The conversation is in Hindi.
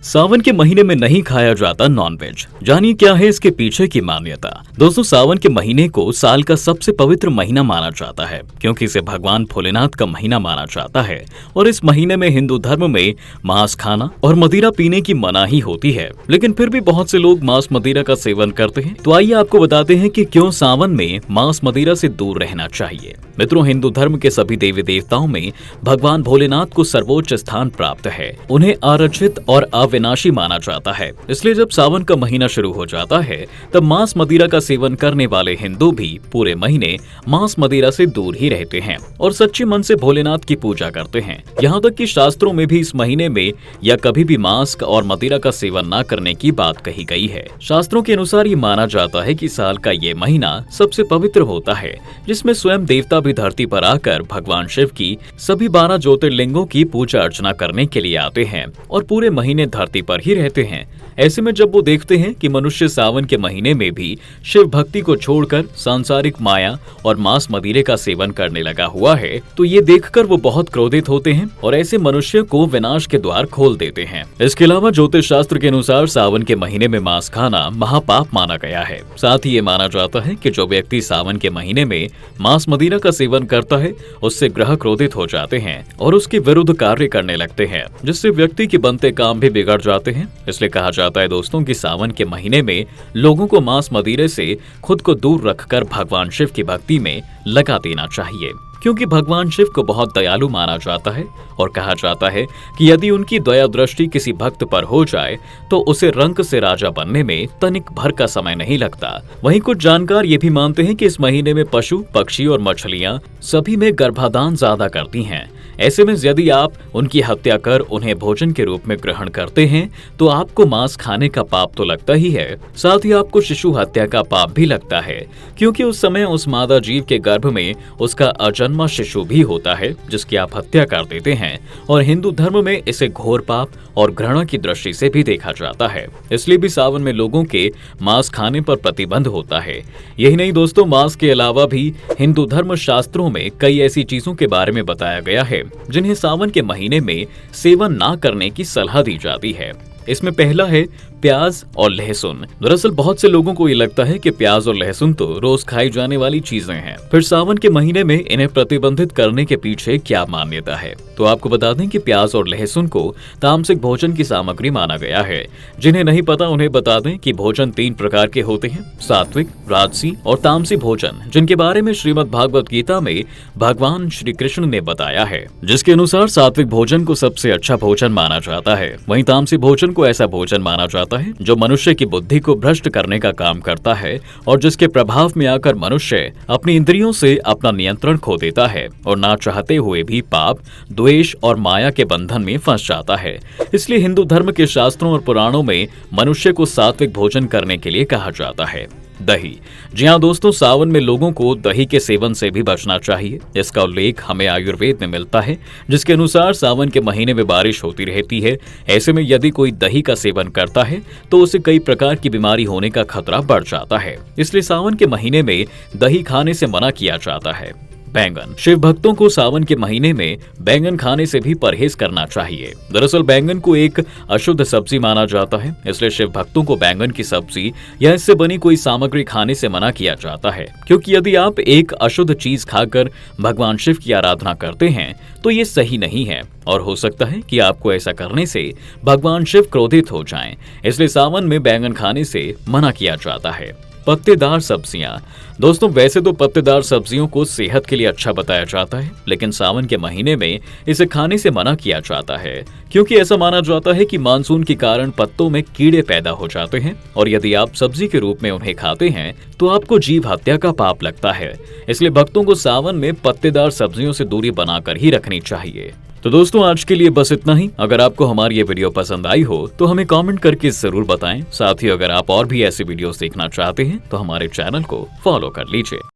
सावन के महीने में नहीं खाया जाता नॉनवेज। जानिए क्या है इसके पीछे की मान्यता। दोस्तों, सावन के महीने को साल का सबसे पवित्र महीना माना जाता है क्योंकि इसे भगवान भोलेनाथ का महीना माना जाता है और इस महीने में हिंदू धर्म में मांस खाना और मदिरा पीने की मनाही होती है। लेकिन फिर भी बहुत से लोग मांस मदिरा का सेवन करते हैं। तो आइए आपको बताते हैं कि क्यों सावन में मांस मदिरा से दूर रहना चाहिए। मित्रों, हिंदू धर्म के सभी देवी देवताओं में भगवान भोलेनाथ को सर्वोच्च स्थान प्राप्त है। उन्हें आरक्षित और अविनाशी माना जाता है। इसलिए जब सावन का महीना शुरू हो जाता है तब मांस मदिरा का सेवन करने वाले हिंदू भी पूरे महीने मांस मदिरा से दूर ही रहते हैं और सच्चे मन से भोलेनाथ की पूजा करते हैं। यहाँ तक कि शास्त्रों में भी इस महीने में या कभी भी मांस और मदिरा का सेवन न करने की बात कही गई है। शास्त्रों के अनुसार ये माना जाता है कि साल का ये महीना सबसे पवित्र होता है, जिसमें स्वयं देवता भी धरती पर आकर भगवान शिव की सभी 12 ज्योतिर्लिंगों की पूजा अर्चना करने के लिए आते हैं और पूरे महीने धरती पर ही रहते हैं। ऐसे में जब वो देखते हैं कि मनुष्य सावन के महीने में भी शिव भक्ति को छोड़कर सांसारिक माया और मांस मदिरे का सेवन करने लगा हुआ है, तो ये देखकर वो बहुत क्रोधित होते हैं और ऐसे मनुष्य को विनाश के द्वार खोल देते हैं। इसके अलावा ज्योतिष शास्त्र के अनुसार सावन के महीने में मांस खाना महापाप माना गया है। साथ ही ये माना जाता है कि जो व्यक्ति सावन के महीने में मांस मदिरा का सेवन करता है उससे ग्रह क्रोधित हो जाते हैं और उसके विरुद्ध कार्य करने लगते हैं, जिससे व्यक्ति के बनते काम भी बिगड़ जाते हैं। इसलिए कहा जाता है दोस्तों कि सावन के महीने में लोगों को मांस मदिरे से खुद को दूर रखकर भगवान शिव की भक्ति में लगा देना चाहिए, क्योंकि भगवान शिव को बहुत दयालु माना जाता है और कहा जाता है कि यदि उनकी दया दृष्टि किसी भक्त पर हो जाए तो उसे रंक से राजा बनने में तनिक भर का समय नहीं लगता। वहीं कुछ जानकार ये भी मानते हैं कि इस महीने में पशु, पक्षी और मछलियां सभी में गर्भाधान ज्यादा करती हैं। ऐसे में यदि आप उनकी हत्या कर उन्हें भोजन के रूप में ग्रहण करते हैं तो आपको मांस खाने का पाप तो लगता ही है, साथ ही आपको शिशु हत्या का पाप भी लगता है, क्योंकि उस समय उस मादा जीव के गर्भ में उसका अजन्मा शिशु भी होता है जिसकी आप हत्या कर देते हैं। और हिंदू धर्म में इसे घोर पाप और घृणा की दृष्टि से भी देखा जाता है। इसलिए भी सावन में लोगों के मांस खाने पर प्रतिबंध होता है। यही नहीं दोस्तों, मांस के अलावा भी हिंदू धर्म शास्त्रों में कई ऐसी चीजों के बारे में बताया गया है जिन्हें सावन के महीने में सेवन ना करने की सलाह दी जाती है। इसमें पहला है प्याज और लहसुन। दरअसल बहुत से लोगों को ये लगता है कि प्याज और लहसुन तो रोज खाई जाने वाली चीजें हैं, फिर सावन के महीने में इन्हें प्रतिबंधित करने के पीछे क्या मान्यता है। तो आपको बता दें कि प्याज और लहसुन को तामसिक भोजन की सामग्री माना गया है। जिन्हें नहीं पता उन्हें बता दें कि भोजन 3 प्रकार के होते हैं, सात्विक, राजसी और तामसी भोजन, जिनके बारे में श्रीमद् भागवत गीता में भगवान श्री कृष्ण ने बताया है, जिसके अनुसार सात्विक भोजन को सबसे अच्छा भोजन माना जाता है। वहीं तामसी भोजन को ऐसा भोजन माना जाता है जो मनुष्य की बुद्धि को भ्रष्ट करने का काम करता है और जिसके प्रभाव में आकर मनुष्य अपनी इंद्रियों से अपना नियंत्रण खो देता है और ना चाहते हुए भी पाप, द्वेष और माया के बंधन में फंस जाता है। इसलिए हिंदू धर्म के शास्त्रों और पुराणों में मनुष्य को सात्विक भोजन करने के लिए कहा जाता है। दही। जी हाँ दोस्तों, सावन में लोगों को दही के सेवन से भी बचना चाहिए। इसका उल्लेख हमें आयुर्वेद में मिलता है, जिसके अनुसार सावन के महीने में बारिश होती रहती है। ऐसे में यदि कोई दही का सेवन करता है तो उसे कई प्रकार की बीमारी होने का खतरा बढ़ जाता है। इसलिए सावन के महीने में दही खाने से मना किया जाता है। बैंगन। शिव भक्तों को सावन के महीने में बैंगन खाने से भी परहेज करना चाहिए। दरअसल बैंगन को एक अशुद्ध सब्जी माना जाता है, इसलिए शिव भक्तों को बैंगन की सब्जी या इससे बनी कोई सामग्री खाने से मना किया जाता है, क्योंकि यदि आप एक अशुद्ध चीज खाकर भगवान शिव की आराधना करते हैं तो ये सही नहीं है और हो सकता है कि आपको ऐसा करने से भगवान शिव क्रोधित हो जाएं। इसलिए सावन में बैंगन खाने से मना किया जाता है। पत्तेदार सब्जियां। दोस्तों, वैसे तो पत्तेदार सब्जियों को सेहत के लिए अच्छा बताया जाता है, लेकिन सावन के महीने में इसे खाने से मना किया जाता है, क्योंकि ऐसा माना जाता है कि मानसून के कारण पत्तों में कीड़े पैदा हो जाते हैं और यदि आप सब्जी के रूप में उन्हें खाते हैं तो आपको जीव हत्या का पाप लगता है। इसलिए भक्तों को सावन में पत्तेदार सब्जियों से दूरी बनाकर ही रखनी चाहिए। तो दोस्तों, आज के लिए बस इतना ही। अगर आपको हमारी ये वीडियो पसंद आई हो तो हमें कमेंट करके जरूर बताएं। साथ ही अगर आप और भी ऐसी वीडियोस देखना चाहते हैं तो हमारे चैनल को फॉलो कर लीजिए।